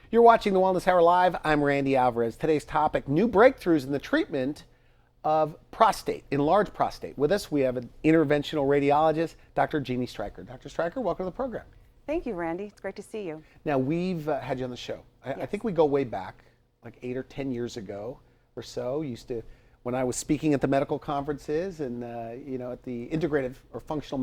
You're watching the Wellness Hour Live. I'm Randy Alvarez. Today's topic, new breakthroughs in the treatment of prostate, enlarged prostate. With us, we have an interventional radiologist, Dr. Jeanne Stryker. Dr. Stryker, welcome to the program. Thank you, Randy. It's great to see you. Now, we've had you on the show. I think we go way back, like 8 or 10 years ago or so. When I was speaking at the medical conferences and, at the integrative or functional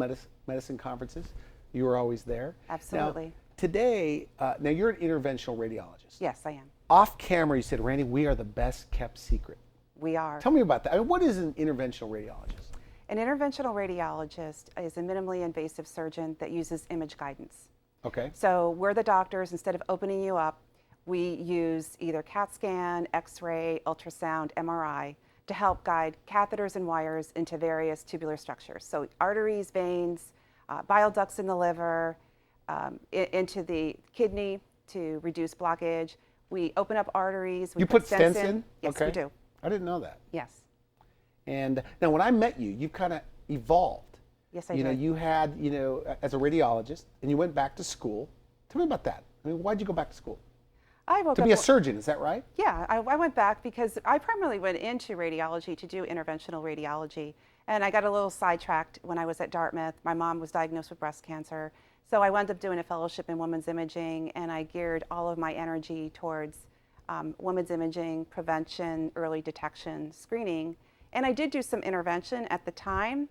medicine conferences, you were always there. Absolutely. Now, today, now you're an interventional radiologist. Yes, I am. Off camera, you said, Randy, we are the best kept secret. We are. Tell me about that. I mean, what is an interventional radiologist? An interventional radiologist is a minimally invasive surgeon that uses image guidance. Okay. So we're the doctors. Instead of opening you up, we use either CAT scan, X-ray, ultrasound, MRI to help guide catheters and wires into various tubular structures. So arteries, veins, bile ducts in the liver, into the kidney to reduce blockage. We open up arteries. You put stents in? Yes, okay. we do. I didn't know that. Yes. And now when I met you, you've kind of evolved. Yes, I did. You had, as a radiologist, and you went back to school. Tell me about that. I mean, why'd you go back to school? To be a surgeon, is that right? Yeah, I went back because I primarily went into radiology to do interventional radiology. And I got a little sidetracked when I was at Dartmouth. My mom was diagnosed with breast cancer. So I wound up doing a fellowship in women's imaging, and I geared all of my energy towards women's imaging, prevention, early detection, screening. And I did do some intervention at the time.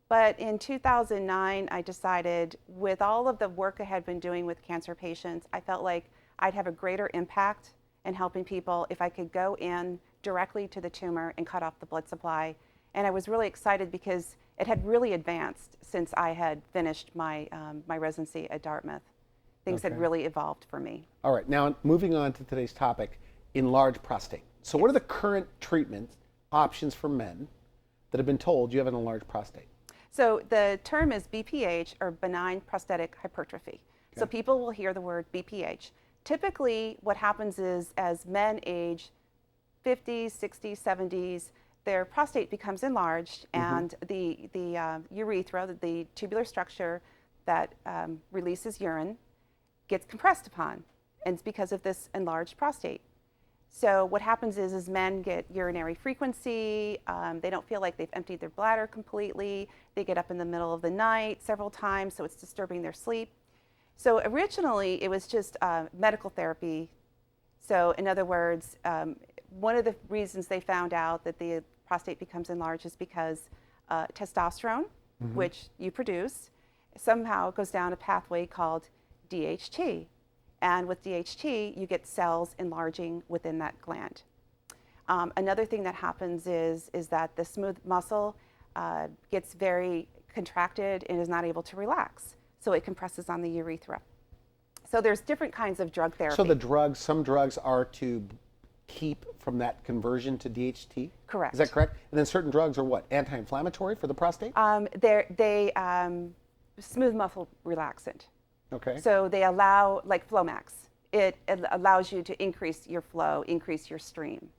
But in 2009, I decided, with all of the work I had been doing with cancer patients, I felt like I'd have a greater impact in helping people if I could go in directly to the tumor and cut off the blood supply. And I was really excited because it had really advanced since I had finished my residency at Dartmouth. Things had really evolved for me. All right, now moving on to today's topic, enlarged prostate. So what are the current treatment options for men that have been told you have an enlarged prostate? So the term is BPH, or benign prostatic hypertrophy. Okay. So people will hear the word BPH. Typically, what happens is as men age 50s, 60s, 70s, their prostate becomes enlarged, and the urethra, the tubular structure that releases urine, gets compressed upon, and it's because of this enlarged prostate. So what happens is men get urinary frequency, they don't feel like they've emptied their bladder completely, they get up in the middle of the night several times, so it's disturbing their sleep. So originally it was just medical therapy. So in other words, one of the reasons they found out that the prostate becomes enlarged is because testosterone, which you produce, somehow goes down a pathway called DHT. And with DHT, you get cells enlarging within that gland. Another thing that happens is that the smooth muscle gets very contracted and is not able to relax. So it compresses on the urethra. So there's different kinds of drug therapy. So some drugs are to keep from that conversion to DHT? Correct. Is that correct? And then certain drugs are what, anti-inflammatory for the prostate? They smooth muscle relaxant. Okay. So they allow, like Flomax, it allows you to increase your flow, increase your stream.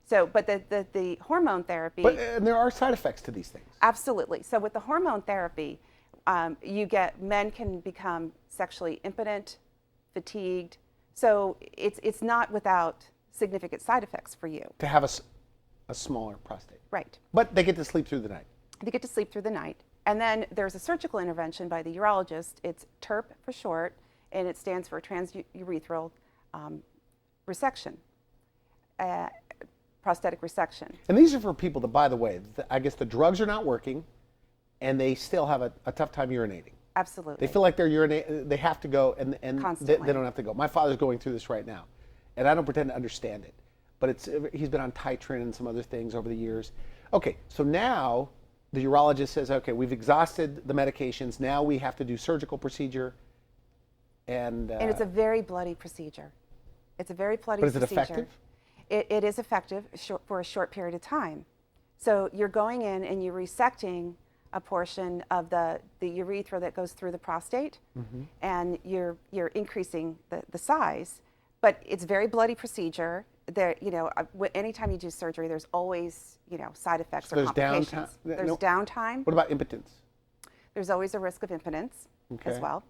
So, but the hormone therapy. And there are side effects to these things. Absolutely. So with the hormone therapy, men can become sexually impotent, fatigued. So it's not without significant side effects for you. To have a smaller prostate. Right. But they get to sleep through the night. They get to sleep through the night. And then there's a surgical intervention by the urologist. It's TURP for short, and it stands for transurethral resection, prosthetic resection. And these are for people that, by the way, I guess the drugs are not working, and they still have a tough time urinating. Absolutely. They feel like they're urinating, they have to go, and they don't have to go. My father's going through this right now, and I don't pretend to understand it, but he's been on Titrin and some other things over the years. Okay, so now the urologist says, okay, we've exhausted the medications, now we have to do surgical procedure, and it's a very bloody procedure. It's a very bloody procedure. But is it effective? It is effective for a short period of time. So you're going in and you're resecting a portion of the urethra that goes through the prostate, and you're increasing the size. But it's a very bloody procedure. There, anytime you do surgery, there's always, side effects or complications. There's downtime. What about impotence? There's always a risk of impotence as well.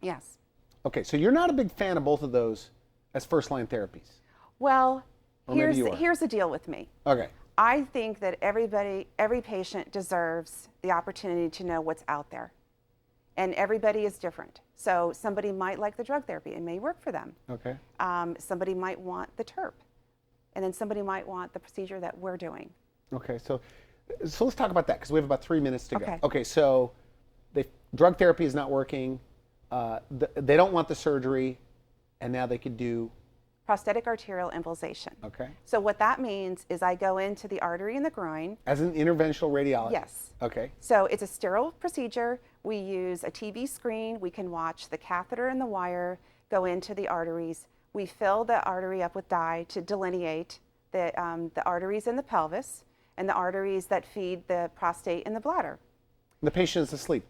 Yes. Okay, so you're not a big fan of both of those as first-line therapies? Well, Or maybe you are. here's the deal with me. Okay. I think that every patient deserves the opportunity to know what's out there. And everybody is different. So somebody might like the drug therapy. It may work for them. Okay. Somebody might want the TERP. And then somebody might want the procedure that we're doing. Okay, so let's talk about that because we have about 3 minutes to go. Okay. Okay, so drug therapy is not working. They don't want the surgery, and now they could do Prosthetic arterial embolization. Okay. So what that means is I go into the artery in the groin. As an interventional radiologist. Yes. Okay. So it's a sterile procedure. We use a TV screen. We can watch the catheter and the wire go into the arteries. We fill the artery up with dye to delineate the arteries in the pelvis and the arteries that feed the prostate and the bladder. The patient is asleep.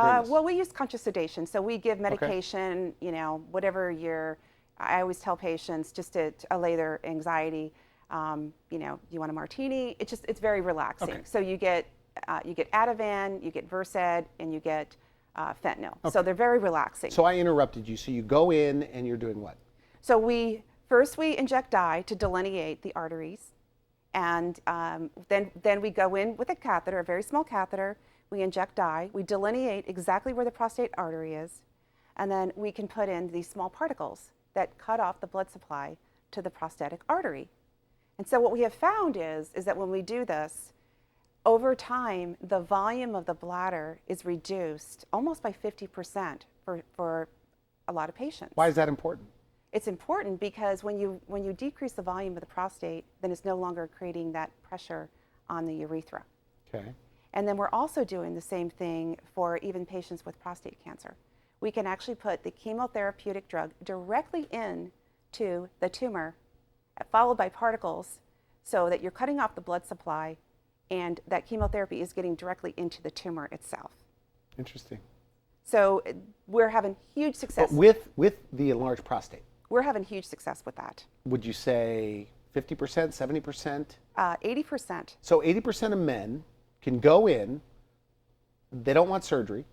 during this? Well, we use conscious sedation. So we give medication, you know, whatever I always tell patients just to allay their anxiety. You know, you want a martini? It's very relaxing. Okay. So you get Ativan, you get Versed, and you get fentanyl. Okay. So they're very relaxing. So I interrupted you. So you go in and you're doing what? So first we inject dye to delineate the arteries, and then we go in with a catheter, a very small catheter. We inject dye. We delineate exactly where the prostate artery is, and then we can put in these small particles that cut off the blood supply to the prostatic artery. And so what we have found is that when we do this, over time, the volume of the bladder is reduced almost by 50% for a lot of patients. Why is that important? It's important because when you decrease the volume of the prostate, then it's no longer creating that pressure on the urethra. Okay. And then we're also doing the same thing for even patients with prostate cancer. We can actually put the chemotherapeutic drug directly into the tumor, followed by particles, so that you're cutting off the blood supply, and that chemotherapy is getting directly into the tumor itself. Interesting. So we're having huge success. But with the enlarged prostate, we're having huge success with that. would you say 50%, 70%? 80%. So 80% of men can go in, they don't want surgery,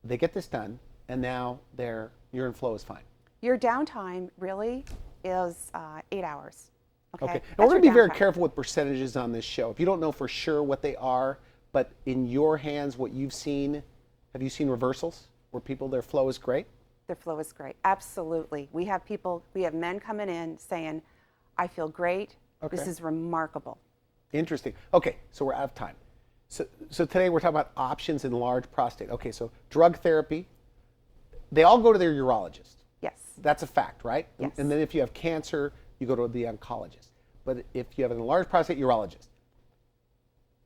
they get this done, and now their urine flow is fine. Your downtime really is 8 hours. Okay. And we're going to be very careful with percentages on this show. If you don't know for sure what they are, but in your hands, what you've seen, have you seen reversals where their flow is great? Their flow is great. Absolutely. We have men coming in saying, I feel great. Okay. This is remarkable. Interesting. Okay, so we're out of time. So today we're talking about options in enlarged prostate. Okay, so drug therapy, they all go to their urologist. Yes. That's a fact, right? Yes. And then if you have cancer, you go to the oncologist. But if you have an enlarged prostate, urologist.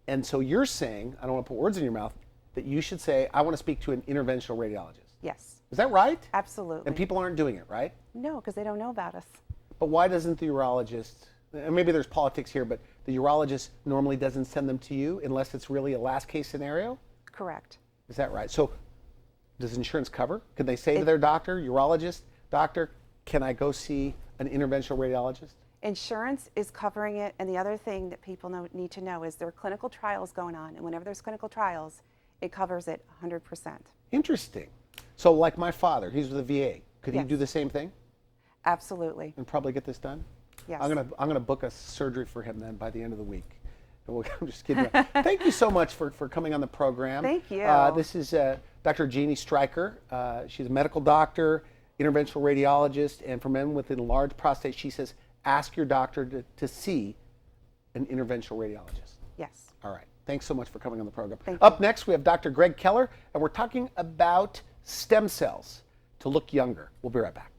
And so you're saying, I don't want to put words in your mouth, that you should say, I want to speak to an interventional radiologist. Yes. Is that right? Absolutely. And people aren't doing it, right? No, because they don't know about us. But why doesn't the urologist, and maybe there's politics here, but the urologist normally doesn't send them to you unless it's really a last case scenario? Correct. Is that right? So does insurance cover? Can they say to their doctor, urologist, doctor, can I go see an interventional radiologist? Insurance is covering it, and the other thing that people need to know is there are clinical trials going on, and whenever there's clinical trials, it covers it 100%. Interesting. So like my father, he's with the VA. Could he Yes. do the same thing Absolutely. and probably get this done? Yes. I'm gonna book a surgery for him then by the end of the week. I'm just kidding. Thank you so much for coming on the program. Thank you. This is Dr. Jeanne Stryker. She's a medical doctor, interventional radiologist, and for men with enlarged prostate, she says, ask your doctor to see an interventional radiologist. Yes. All right. Thanks so much for coming on the program. Thank Up you. next, we have Dr. Greg Keller, and we're talking about stem cells to look younger. We'll be right back.